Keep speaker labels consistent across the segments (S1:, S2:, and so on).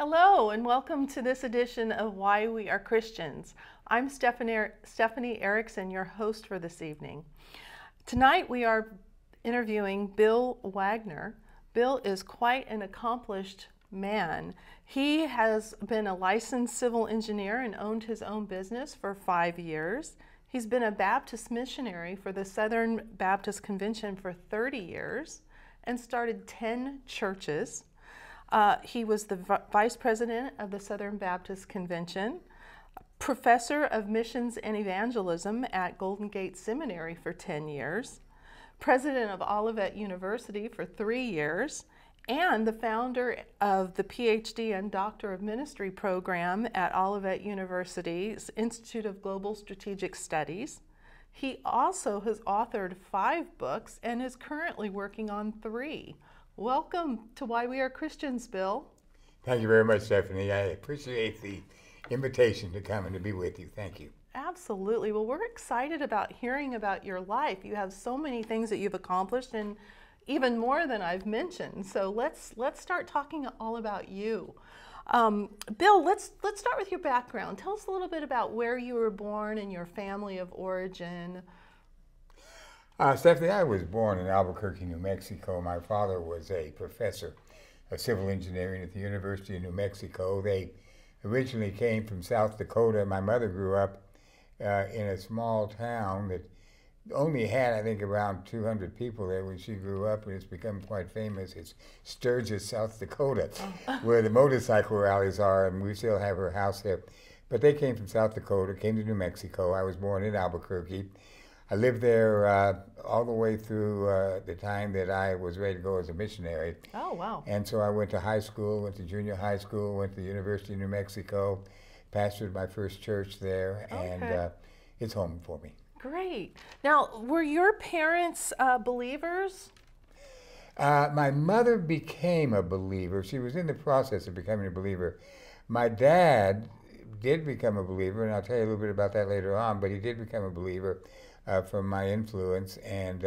S1: Hello and welcome to this edition of Why We Are Christians. I'm Stephanie Erickson, your host for this evening. Tonight we are interviewing Bill Wagner. Bill is quite an accomplished man. He has been a licensed civil engineer and owned his own business for 5 years. He's been a Baptist missionary for the Southern Baptist Convention for 30 years and started 10 churches. He was the vice president of the Southern Baptist Convention, professor of missions and evangelism at Golden Gate Seminary for 10 years, president of Olivet University for 3 years, and the founder of the PhD and Doctor of Ministry program at Olivet University's Institute of Global Strategic Studies. He also has authored 5 books and is currently working on 3. Welcome to Why We Are Christians, Bill.
S2: Thank you very much, Stephanie. I appreciate the invitation to come and to be with you. Thank you.
S1: Absolutely. Well, we're excited about hearing about your life. You have so many things that you've accomplished, and even more than I've mentioned. So let's start talking all about you. Bill, let's start with your background. Tell us a little bit about where you were born and your family of origin.
S2: Stephanie, I was born in Albuquerque, New Mexico. My father was a professor of civil engineering at the University of New Mexico. They originally came from South Dakota. My mother grew up in a small town that only had, I think, around 200 people there when she grew up, and it's become quite famous. It's Sturgis, South Dakota, where the motorcycle rallies are, and we still have her house there. But they came from South Dakota, came to New Mexico. I was born in Albuquerque. I lived there all the way through the time that I was ready to go as a missionary.
S1: Oh, wow.
S2: And so I went to high school, went to junior high school, went to the University of New Mexico, pastored my first church there, and it's home for me.
S1: Great. Now, were your parents believers?
S2: My mother became a believer. She was in the process of becoming a believer. My dad did become a believer, and I'll tell you a little bit about that later on, but he did become a believer from my influence. And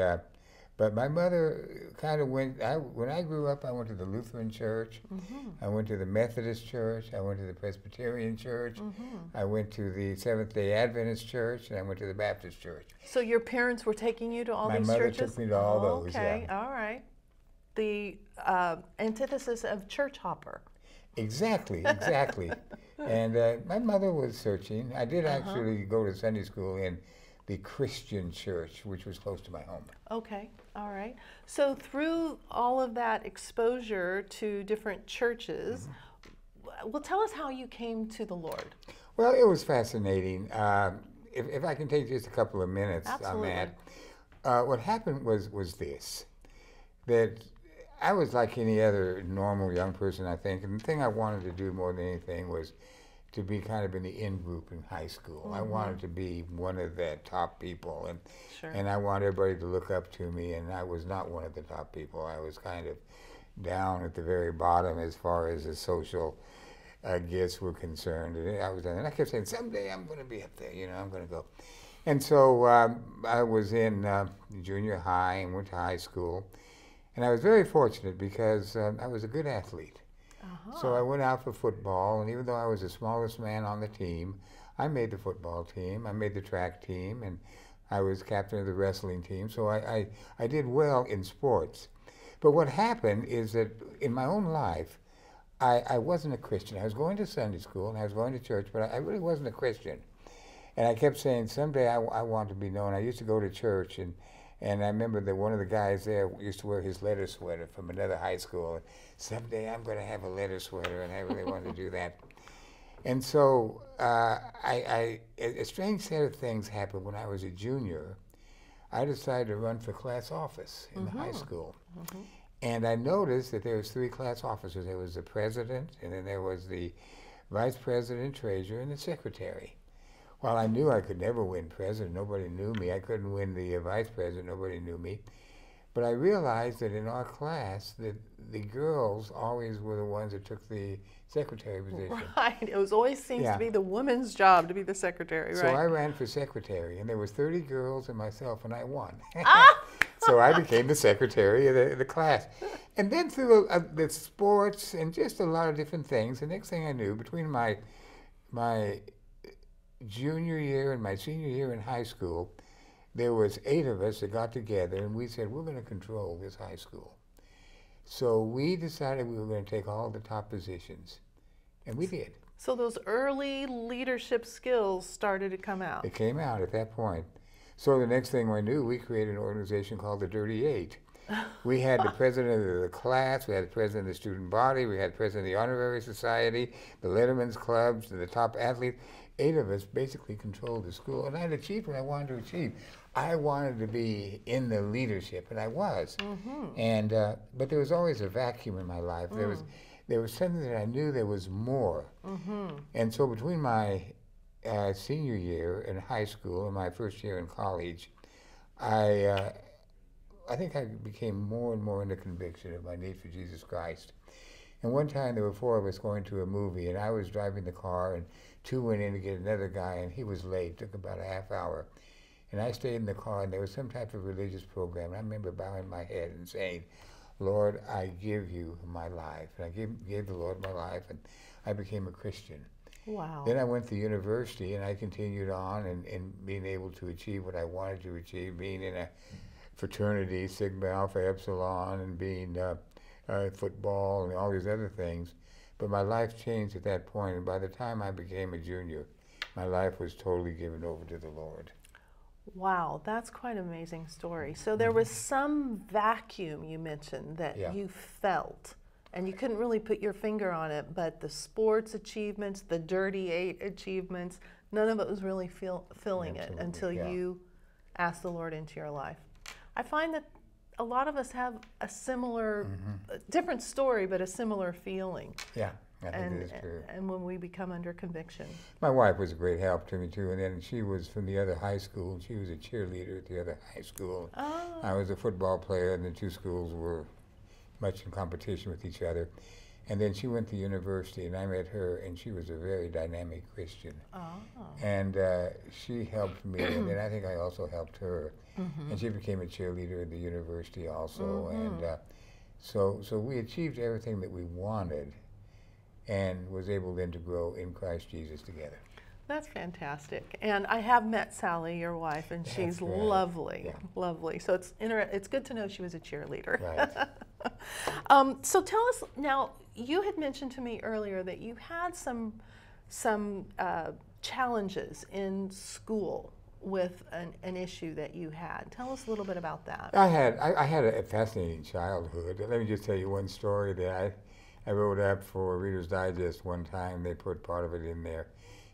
S2: but my mother kind of went, when I grew up, I went to the Lutheran church, I went to the Methodist church, I went to the Presbyterian church, I went to the Seventh-day Adventist church, and I went to the Baptist church.
S1: So your parents were taking you to all these churches?
S2: My mother took me to all those,
S1: okay,
S2: yeah.
S1: All right. The antithesis of church hopper.
S2: Exactly, exactly. And my mother was searching. I did actually go to Sunday school in the Christian church, which was close to my home.
S1: Okay, all right. So through all of that exposure to different churches, well, tell us how you came to the Lord.
S2: Well, it was fascinating. If I can take just a couple of minutes on that. What happened was this, that I was like any other normal young person, I think, and the thing I wanted to do more than anything was to be kind of in the in group in high school. I wanted to be one of the top people, and I wanted everybody to look up to me, and I was not one of the top people. I was kind of down at the very bottom as far as the social gifts were concerned. And I kept saying, someday I'm going to be up there, I'm going to go. And so I was in junior high and went to high school, and I was very fortunate because I was a good athlete. So I went out for football, and even though I was the smallest man on the team, I made the football team, I made the track team, and I was captain of the wrestling team. So I did well in sports. But what happened is that in my own life, I wasn't a Christian. I was going to Sunday school, and I was going to church, but I really wasn't a Christian. And I kept saying, someday I want to be known. I used to go to church, and I remember that one of the guys there used to wear his leather sweater from another high school. Someday I'm going to have a leather sweater, and I really wanted to do that. And so a strange set of things happened when I was a junior. I decided to run for class office in the high school. And I noticed that there was 3 class officers. There was the president, and then there was the vice president, treasurer, and the secretary. Well, I knew I could never win president. Nobody knew me. I couldn't win the vice president. Nobody knew me. But I realized that in our class, that the girls always were the ones that took the secretary position.
S1: Right. It was always seems to be the woman's job to be the secretary, right?
S2: So I ran for secretary, and there was 30 girls and myself, and I won. So I became the secretary of the class. And then through the sports and just a lot of different things, the next thing I knew, between my junior year and my senior year in high school, there was 8 of us that got together and we said, we're going to control this high school. So we decided we were going to take all the top positions, and we did.
S1: So those early leadership skills started to come out.
S2: It came out at that point. So the next thing I knew, we created an organization called the Dirty Eight. We had the president of the class, we had the president of the student body, we had the president of the honorary society, the letterman's clubs, and the top athletes. 8 of us basically controlled the school, and I had achieved what I wanted to achieve. I wanted to be in the leadership, and I was. And but there was always a vacuum in my life. There was something that I knew there was more. And so between my senior year in high school and my first year in college, I think I became more and more in the conviction of my need for Jesus Christ. And one time there were 4 of us going to a movie, and I was driving the car, and 2 went in to get another guy, and he was late. Took about a half hour. And I stayed in the car, and there was some type of religious program. And I remember bowing my head and saying, Lord, I give you my life. And I gave the Lord my life, and I became a Christian.
S1: Wow.
S2: Then I went to university, and I continued on and being able to achieve what I wanted to achieve, being in a fraternity, Sigma Alpha Epsilon, and being football and all these other things. But my life changed at that point, and by the time I became a junior, my life was totally given over to the Lord.
S1: Wow, that's quite an amazing story. So there was some vacuum you mentioned that you felt, and you couldn't really put your finger on it, but the sports achievements, the Dirty Eight achievements, none of it was really filling it until you asked the Lord into your life. I find that a lot of us have a similar, different story, but a similar feeling.
S2: Yeah, I think it is true.
S1: And when we become under conviction.
S2: My wife was a great help to me too, and then she was from the other high school, and she was a cheerleader at the other high school.
S1: Oh.
S2: I was a football player, and the 2 schools were much in competition with each other. And then she went to university, and I met her, and she was a very dynamic Christian.
S1: Oh.
S2: And she helped me, and then I think I also helped her. And she became a cheerleader at the university also. And so we achieved everything that we wanted and was able then to grow in Christ Jesus together.
S1: That's fantastic. And I have met Sally, your wife, and she's lovely, lovely. So it's good to know she was a cheerleader.
S2: Right.
S1: So tell us now, you had mentioned to me earlier that you had some challenges in school with an issue that you had. Tell us a little bit about that.
S2: I had a fascinating childhood. Let me just tell you one story that I wrote up for Reader's Digest one time. They put part of it in there.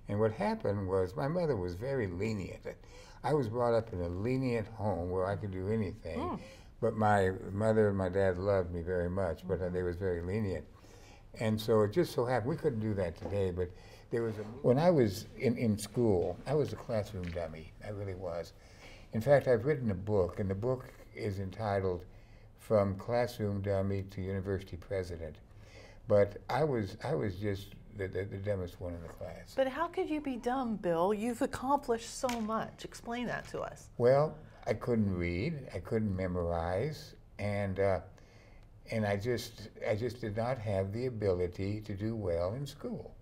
S2: And what happened was my mother was very lenient. I was brought up in a lenient home where I could do anything. But my mother and my dad loved me very much, but they was very lenient. And so it just so happened, we couldn't do that today, but there was when I was in school, I was a classroom dummy. I really was. In fact, I've written a book, and the book is entitled From Classroom Dummy to University President. But I was just the dumbest one in the class.
S1: But how could you be dumb, Bill? You've accomplished so much. Explain that to us.
S2: Well, I couldn't read, I couldn't memorize, and I just did not have the ability to do well in school.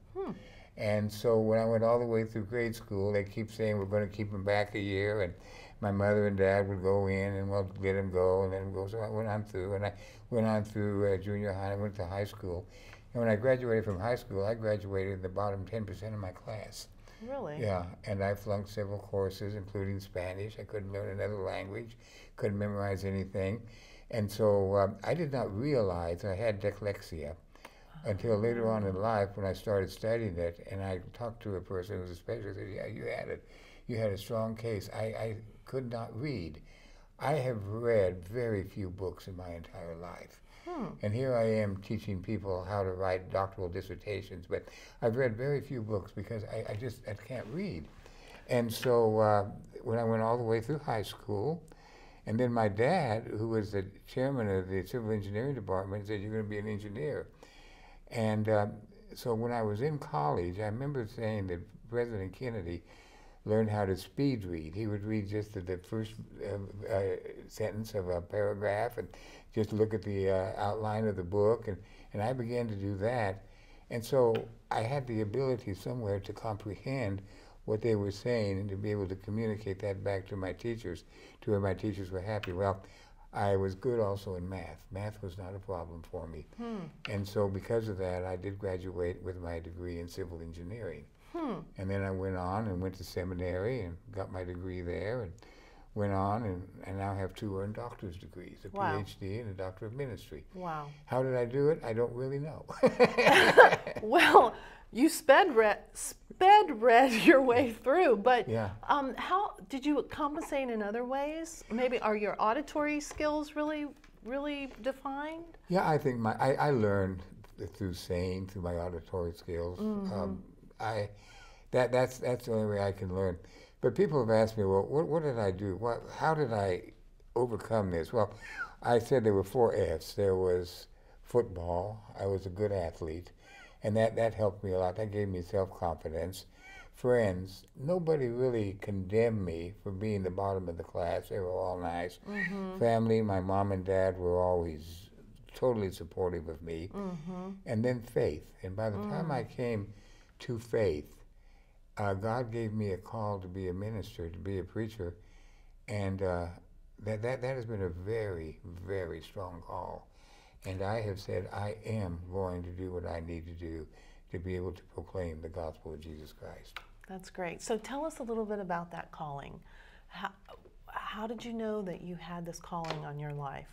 S2: And so when I went all the way through grade school, they keep saying we're going to keep him back a year, and my mother and dad would go in and we'll let him go, and then go. So I went on through, and I went on through junior high. I went to high school, and when I graduated from high school, I graduated in the bottom 10% of my class.
S1: Really?
S2: Yeah, and I flunked several courses, including Spanish. I couldn't learn another language, couldn't memorize anything. And so I did not realize I had dyslexia until later on in life when I started studying it, and I talked to a person who was a specialist and said, yeah, you had it. You had a strong case. I could not read. I have read very few books in my entire life. And here I am teaching people how to write doctoral dissertations, but I've read very few books because I can't read. And so when I went all the way through high school, and then my dad, who was the chairman of the civil engineering department, said, you're going to be an engineer. And so when I was in college, I remember saying that President Kennedy learn how to speed read. He would read just the first sentence of a paragraph and just look at the outline of the book, and I began to do that. And so I had the ability somewhere to comprehend what they were saying and to be able to communicate that back to my teachers, to where my teachers were happy. Well, I was good also in math. Math was not a problem for me. And so because of that, I did graduate with my degree in civil engineering. And then I went on and went to seminary and got my degree there, and went on and now have 2 earned doctor's degrees, a PhD and a doctor of ministry.
S1: Wow.
S2: How did I do it? I don't really know.
S1: Well, you sped read your way through, but
S2: yeah.
S1: How did you compensate in other ways? Maybe are your auditory skills really defined?
S2: Yeah, I think I learned through saying, through my auditory skills. That's the only way I can learn. But people have asked me, well, what did I do? How did I overcome this? Well, I said there were 4 F's. There was football. I was a good athlete, and that helped me a lot. That gave me self-confidence. Friends, nobody really condemned me for being the bottom of the class. They were all nice. Family, my mom and dad were always totally supportive of me. And then faith. And by the time I came to faith, God gave me a call to be a minister, to be a preacher, and that has been a very, very strong call. And I have said I am going to do what I need to do to be able to proclaim the gospel of Jesus Christ.
S1: That's great. So tell us a little bit about that calling. How did you know that you had this calling on your life?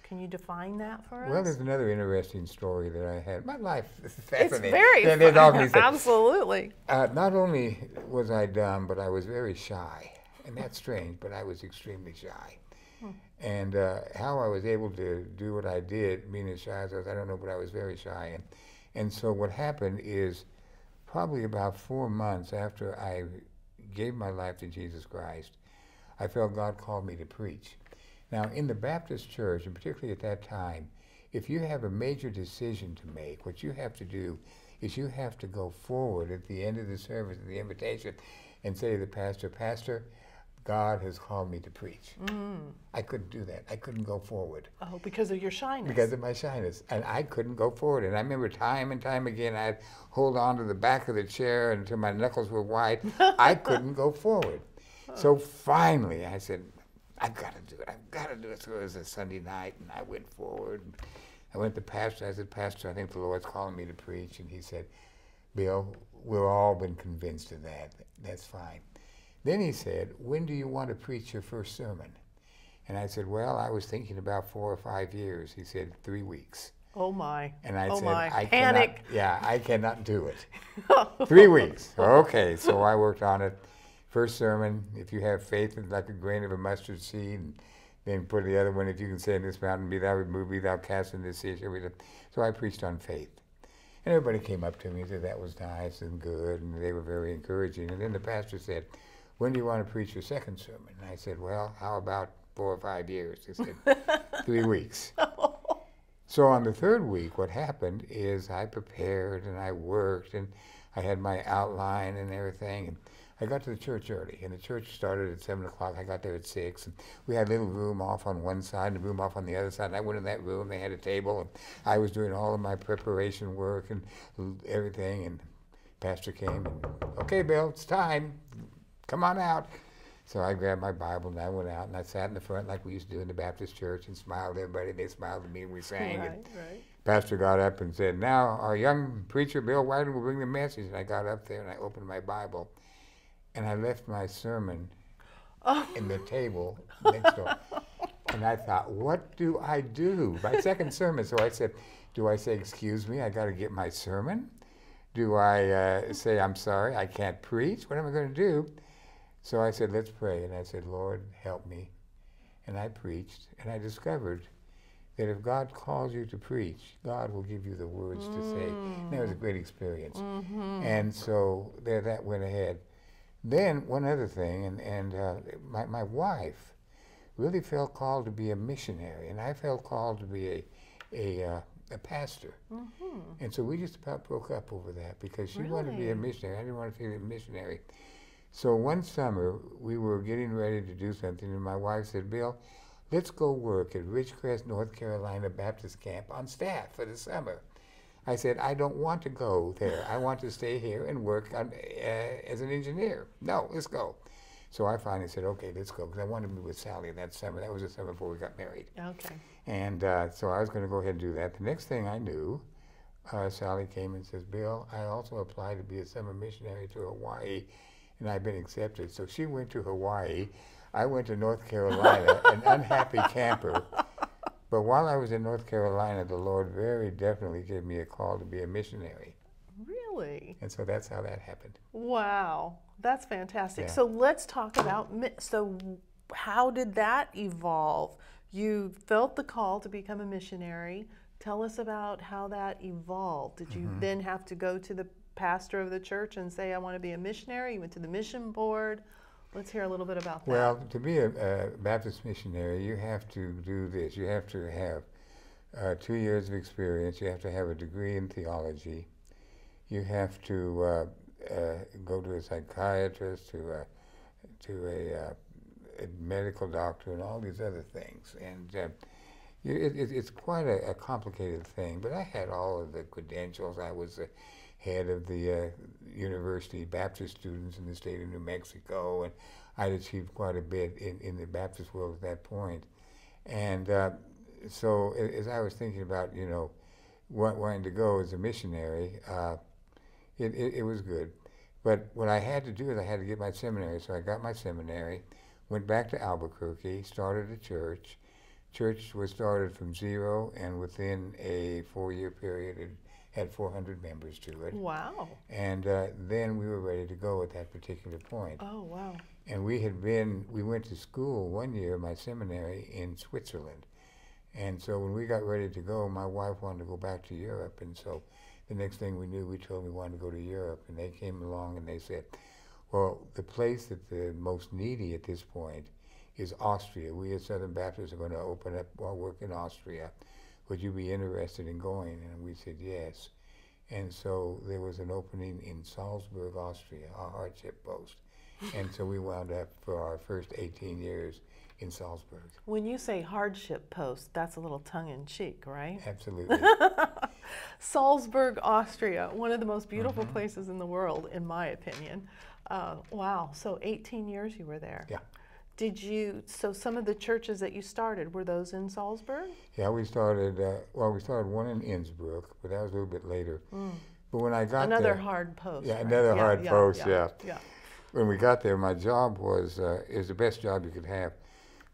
S1: Can you define that for us?
S2: Well, there's another interesting story that I had. My life is fascinating.
S1: It's very fun. Absolutely.
S2: Not only was I dumb, but I was very shy. And that's strange, but I was extremely shy. And how I was able to do what I did, being as shy as I was, I don't know, but I was very shy. And so what happened is probably about 4 months after I gave my life to Jesus Christ, I felt God called me to preach. Now, in the Baptist church, and particularly at that time, if you have a major decision to make, what you have to do is you have to go forward at the end of the service, at the invitation, and say to the pastor, Pastor, God has called me to preach. I couldn't do that. I couldn't go forward.
S1: Oh, because of your shyness.
S2: Because of my shyness. And I couldn't go forward. And I remember time and time again, I'd hold on to the back of the chair until my knuckles were white. I couldn't go forward. So finally, I said, I've got to do it. I've got to do it. So it was a Sunday night, and I went forward. I went to the pastor. I said, Pastor, I think the Lord's calling me to preach. And he said, Bill, we've all been convinced of that. That's fine. Then he said, when do you want to preach your first sermon? And I said, well, I was thinking about 4 or 5 years. He said, 3 weeks.
S1: Oh, my.
S2: And I said,
S1: my. Panic.
S2: I cannot do it. 3 weeks. Okay, so I worked on it. First sermon, if you have faith like a grain of a mustard seed, and then put the other one, if you can say in this mountain, be thou removed, be thou cast into the sea. So I preached on faith. And everybody came up to me and said that was nice and good, and they were very encouraging. And then the pastor said, when do you want to preach your second sermon? And I said, well, how about 4 or 5 years? He said, 3 weeks. So on the 3rd week, what happened is I prepared and I worked, and I had my outline and everything. And I got to the church early, and the church started at 7 o'clock. I got there at 6, and we had a little room off on one side and a room off on the other side. And I went in that room. They had a table, and I was doing all of my preparation work and everything. And pastor came, and, okay, Bill, it's time. Come on out. So I grabbed my Bible, and I went out, and I sat in the front like we used to do in the Baptist church and smiled at everybody. They smiled at me, and we sang.
S1: Right.
S2: Pastor got up and said, now our young preacher, Bill Wagner, will bring the message. And I got up there, and I opened my Bible. And I left my sermon in the table next door. And I thought, what do I do? My second sermon. So I said, do I say, excuse me, I got to get my sermon? Do I say, I'm sorry, I can't preach? What am I going to do? So I said, let's pray. And I said, Lord, help me. And I preached. And I discovered that if God calls you to preach, God will give you the words to say. And that was a great experience. And so there, that went ahead. Then one other thing, and my wife really felt called to be a missionary, and I felt called to be a pastor. And so we just about broke up over that because she wanted to be a missionary. I didn't want to be a missionary. So one summer, we were getting ready to do something, and my wife said, Bill, let's go work at Ridgecrest, North Carolina Baptist Camp on staff for the summer. I said, I don't want to go there. I want to stay here and work on, as an engineer. No, let's go. So I finally said, okay, let's go, because I wanted to be with Sally that summer. That was the summer before we got married.
S1: Okay.
S2: And so I was going to go ahead and do that. The next thing I knew, Sally came and says, Bill, I also applied to be a summer missionary to Hawaii, and I've been accepted. So she went to Hawaii. I went to North Carolina, an unhappy camper. But while I was in North Carolina, the Lord very definitely gave me a call to be a missionary.
S1: Really?
S2: And so that's how that happened.
S1: Wow, that's fantastic.
S2: Yeah.
S1: So let's talk about, so how did that evolve? You felt the call to become a missionary. Tell us about how that evolved. Did you then have to go to the pastor of the church and say, I want to be a missionary? You went to the mission board. Let's hear a little bit about that.
S2: Well, to be a Baptist missionary, you have to do this. You have to have 2 years of experience. You have to have a degree in theology. You have to go to a psychiatrist, to a medical doctor, and all these other things. And it's quite a complicated thing. But I had all of the credentials. I was head of the University Baptist students in the state of New Mexico, and I'd achieved quite a bit in the Baptist world at that point. And so as I was thinking about, wanting to go as a missionary, it was good. But what I had to do is I had to get my seminary. So I got my seminary, went back to Albuquerque, started a church. Church was started from zero, and within a 4-year period, it had 400 members to it.
S1: Wow.
S2: And then we were ready to go at that particular point.
S1: Oh, wow.
S2: And we went to school 1 year, my seminary, in Switzerland. And so when we got ready to go, my wife wanted to go back to Europe. And so the next thing we knew, we told them we wanted to go to Europe. And they came along and they said, well, the place that's the most needy at this point is Austria. We as Southern Baptists are going to open up our work in Austria. Would you be interested in going? And we said yes. And so there was an opening in Salzburg, Austria, our hardship post. And so we wound up for our first 18 years in Salzburg.
S1: When you say hardship post, that's a little tongue-in-cheek, right?
S2: Absolutely.
S1: Salzburg, Austria, one of the most beautiful places in the world, in my opinion. Wow, so 18 years you were there.
S2: Yeah.
S1: So some of the churches that you started, were those in Salzburg?
S2: Yeah, we started one in Innsbruck, but that was a little bit later. But when I got there...
S1: Another hard post.
S2: Yeah,
S1: right?
S2: another hard post, yeah.
S1: Yeah.
S2: When we got there, my job was the best job you could have.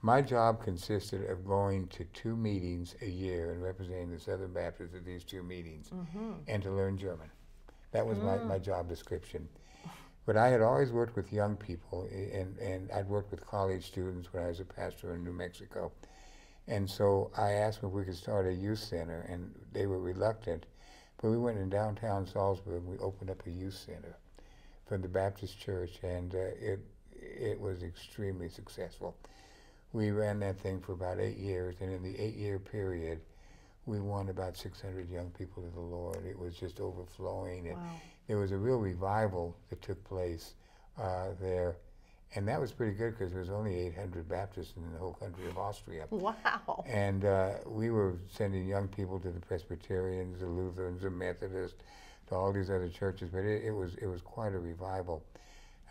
S2: My job consisted of going to 2 meetings a year and representing the Southern Baptists at these 2 meetings, and to learn German. That was my job description. But I had always worked with young people, and I'd worked with college students when I was a pastor in New Mexico. And so I asked them if we could start a youth center, and they were reluctant. But we went in downtown Salzburg, and we opened up a youth center for the Baptist church, and it was extremely successful. We ran that thing for about 8 years, and in the 8-year period, we won about 600 young people to the Lord. It was just overflowing.
S1: Wow.
S2: There was a real revival that took place there. And that was pretty good because there was only 800 Baptists in the whole country of Austria.
S1: Wow.
S2: And we were sending young people to the Presbyterians, the Lutherans, the Methodists, to all these other churches. But it was quite a revival.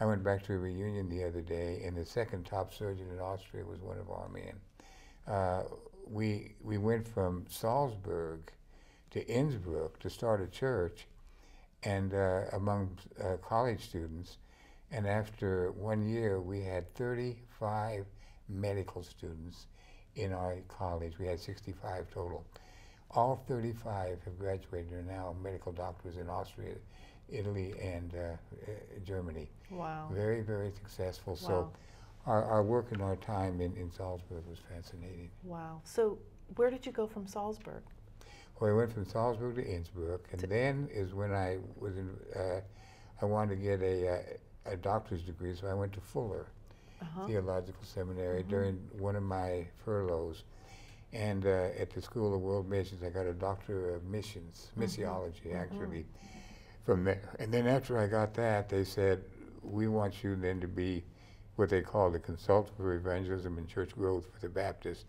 S2: I went back to a reunion the other day, and the second top surgeon in Austria was one of our men. We went from Salzburg to Innsbruck to start a church, and among college students. And after 1 year, we had 35 medical students in our college. We had 65 total. All 35 have graduated and are now medical doctors in Austria, Italy, and Germany.
S1: Wow.
S2: Very, very successful.
S1: Wow.
S2: So our work and our time in Salzburg was fascinating.
S1: Wow. So where did you go from Salzburg?
S2: Well, I went from Salzburg to Innsbruck, and then is when I was in, I wanted to get a doctor's degree, so I went to Fuller Theological Seminary during one of my furloughs. And at the School of World Missions, I got a Doctor of Missions, missiology actually, from there. And then after I got that, they said, we want you then to be what they call the consultant for evangelism and church growth for the Baptists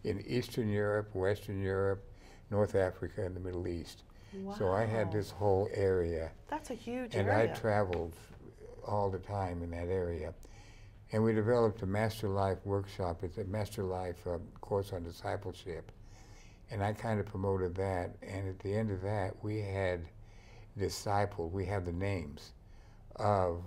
S2: in Eastern Europe, Western Europe, North Africa, and the Middle East.
S1: Wow.
S2: So I had this whole area.
S1: That's a huge
S2: and
S1: area.
S2: I traveled all the time in that area. And we developed a Master Life workshop. It's a Master Life course on discipleship. And I kind of promoted that. And at the end of that, we had discipled, we had the names of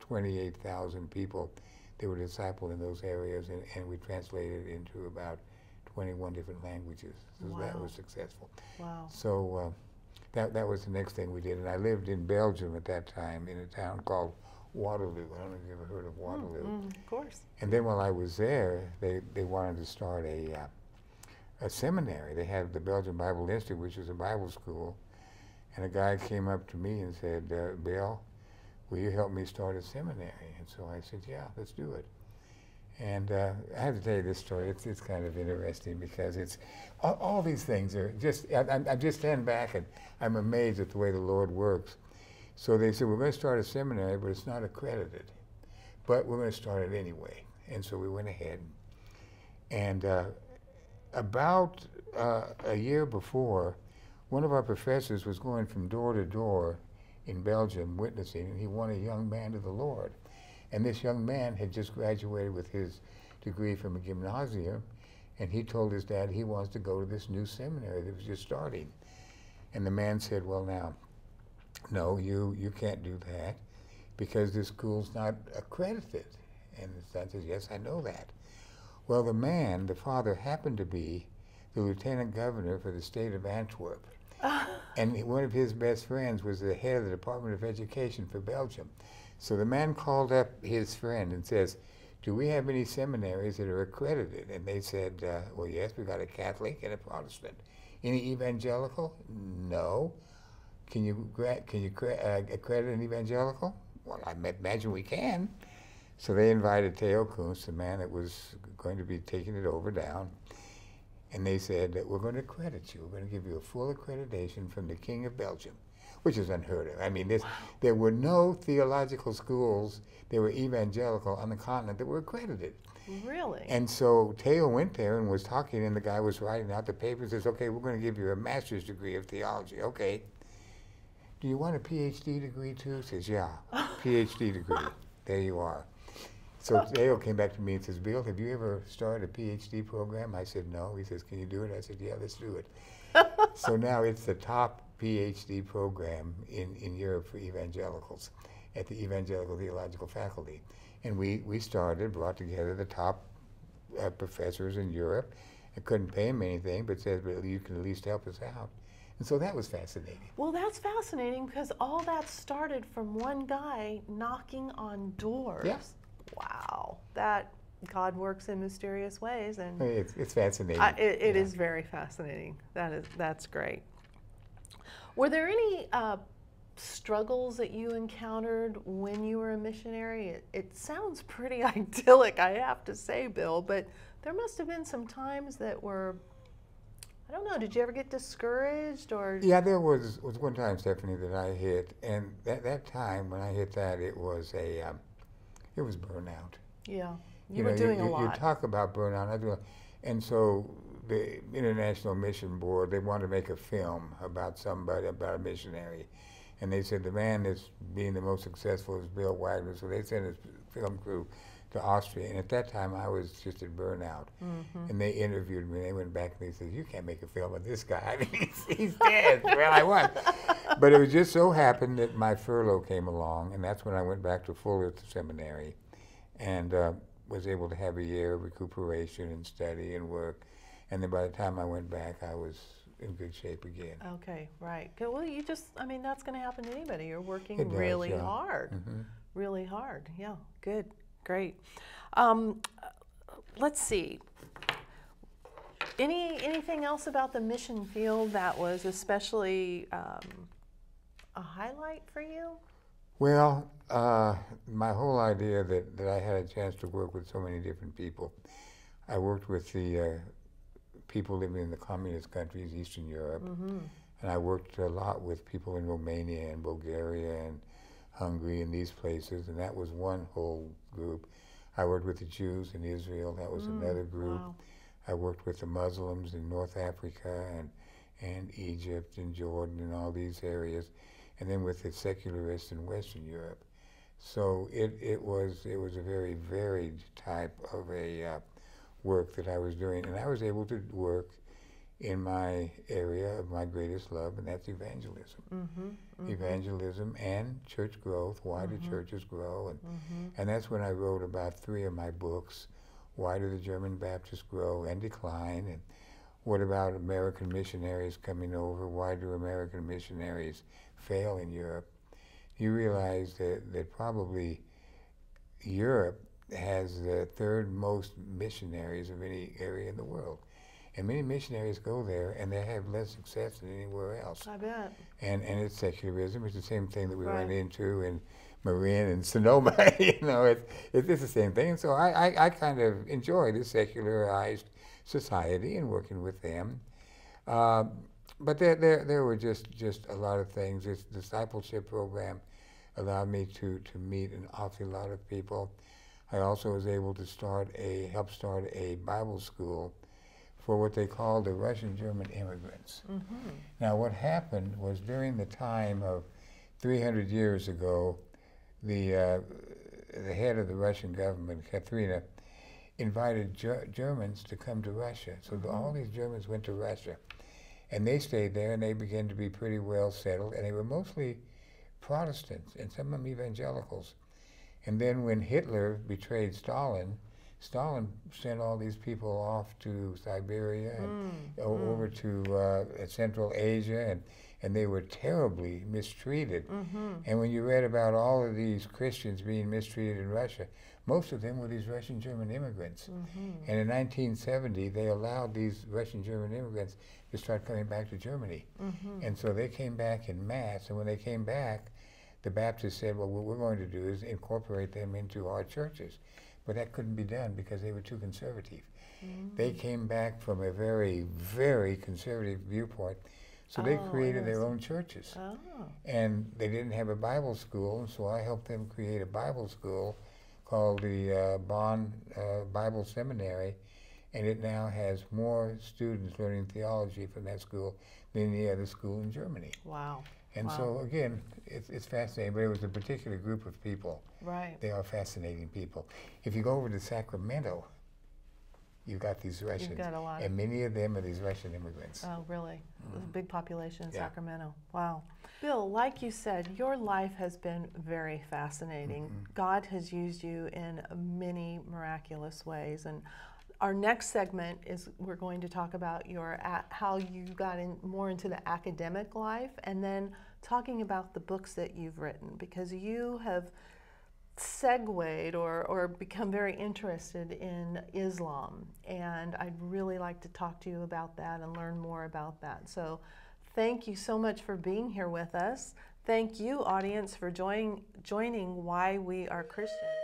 S2: 28,000 people that were discipled in those areas, and we translated it into about 21 different languages. So
S1: wow.
S2: that was successful.
S1: Wow.
S2: So that was the next thing we did. And I lived in Belgium at that time in a town called Waterloo. I don't know if you've ever heard of Waterloo.
S1: Of course.
S2: And then while I was there, they wanted to start a seminary. They had the Belgian Bible Institute, which is a Bible school. And a guy came up to me and said, Bill, will you help me start a seminary? And so I said, yeah, let's do it. And I have to tell you this story. It's kind of interesting because it's all these things are just, I just stand back and I'm amazed at the way the Lord works. So they said, we're going to start a seminary, but it's not accredited. But we're going to start it anyway. And so we went ahead. And about a year before, one of our professors was going from door to door in Belgium witnessing, and he won a young man to the Lord. And this young man had just graduated with his degree from a gymnasium, and he told his dad he wants to go to this new seminary that was just starting. And the man said, well, now, no, you can't do that because this school's not accredited. And his dad says, yes, I know that. Well, the father happened to be the lieutenant governor for the state of Antwerp. And one of his best friends was the head of the Department of Education for Belgium. So the man called up his friend and says, do we have any seminaries that are accredited? And they said, well, yes, we've got a Catholic and a Protestant. Any evangelical? No. Can you accredit an evangelical? Well, I imagine we can. So they invited Theo Kuntz, the man that was going to be taking it over down, and they said that we're going to accredit you. We're going to give you a full accreditation from the King of Belgium, which is unheard of. I mean, there were no theological schools that were evangelical on the continent that were accredited.
S1: Really?
S2: And so Theo went there and was talking, and the guy was writing out the paper and says, okay, we're going to give you a master's degree of theology. Okay. Do you want a PhD degree too? He says, yeah, PhD degree. There you are. So Theo came back to me and says, Bill, have you ever started a PhD program? I said, no. He says, can you do it? I said, yeah, let's do it. So now it's the top PhD program in Europe for evangelicals at the Evangelical Theological Faculty. And we brought together the top professors in Europe. I couldn't pay them anything, but said, well, you can at least help us out. And so that was fascinating.
S1: Well, that's fascinating because all that started from one guy knocking on doors.
S2: Yeah.
S1: Wow. That God works in mysterious ways, and
S2: it's fascinating.
S1: It is very fascinating. That's great. Were there any struggles that you encountered when you were a missionary? It sounds pretty idyllic, I have to say, Bill, but there must have been some times that were, I don't know, did you ever get discouraged or?
S2: Yeah, there was one time, Stephanie, that I hit, and that time when I hit that, it was burnout.
S1: Yeah, you were doing a lot.
S2: You talk about burnout, and so the International Mission Board, they wanted to make a film about somebody, about a missionary, and they said the man that's being the most successful is Bill Wagner, so they sent his film crew to Austria, and at that time I was just at Burnout, and they interviewed me, and they went back and they said, you can't make a film of this guy, I mean, he's dead. Well, I was. But it was just so happened that my furlough came along, and that's when I went back to Fullerton Seminary, and was able to have a year of recuperation and study and work, and then by the time I went back, I was in good shape again.
S1: Okay, right. Well, I mean, that's going to happen to anybody. You're working
S2: It does,
S1: really
S2: yeah.
S1: hard, really hard. Yeah, good. Great. Let's see. Anything else about the mission field that was especially a highlight for you?
S2: Well, my whole idea that I had a chance to work with so many different people. I worked with the people living in the communist countries, Eastern Europe, and I worked a lot with people in Romania and Bulgaria and Hungary, and these places, and that was one whole group. I worked with the Jews in Israel. That was another group.
S1: Wow.
S2: I worked with the Muslims in North Africa and Egypt and Jordan and all these areas, and then with the secularists in Western Europe. So it was a very varied type of a work that I was doing, and I was able to work in my area of my greatest love, and that's evangelism. Evangelism and church growth. Why do churches grow? And that's when I wrote about 3 of my books. Why do the German Baptists grow and decline? And what about American missionaries coming over? Why do American missionaries fail in Europe? You realize that probably Europe has the 3rd most missionaries of any area in the world. And many missionaries go there, and they have less success than anywhere else.
S1: I bet.
S2: And it's secularism. It's the same thing that we
S1: Right.
S2: run into in Marin and Sonoma. You know, it's the same thing. And so I kind of enjoy the secularized society and working with them. But there were just a lot of things. This discipleship program allowed me to meet an awful lot of people. I also was able to help start a Bible school for what they called the Russian-German immigrants. Now, what happened was during the time of 300 years ago, the head of the Russian government, Katrina, invited Germans to come to Russia. So all these Germans went to Russia, and they stayed there, and they began to be pretty well settled, and they were mostly Protestants, and some of them evangelicals. And then when Hitler betrayed Stalin sent all these people off to Siberia and over to Central Asia, and they were terribly mistreated. And when you read about all of these Christians being mistreated in Russia, most of them were these Russian-German immigrants. And in 1970, they allowed these Russian-German immigrants to start coming back to Germany. And so they came back in mass, and when they came back, the Baptists said, well, what we're going to do is incorporate them into our churches. But that couldn't be done because they were too conservative. They came back from a very, very conservative viewpoint, so they created their own churches. And they didn't have a Bible school, and so I helped them create a Bible school called the Bonn Bible Seminary, and it now has more students learning theology from that school than any other school in Germany.
S1: Wow.
S2: And so, again, it's fascinating, but it was a particular group of people.
S1: Right.
S2: They are fascinating people. If you go over to Sacramento, you've got these Russians.
S1: You've got a lot.
S2: And many of them are these Russian immigrants.
S1: Oh, really? There's a big population in
S2: Yeah.
S1: Sacramento. Wow. Bill, like you said, your life has been very fascinating. God has used you in many miraculous ways. And our next segment is we're going to talk about how you got more into the academic life, and then talking about the books that you've written, because you have segued or become very interested in Islam, and I'd really like to talk to you about that and learn more about that. So thank you so much for being here with us. Thank you, audience, for joining Why We Are Christians.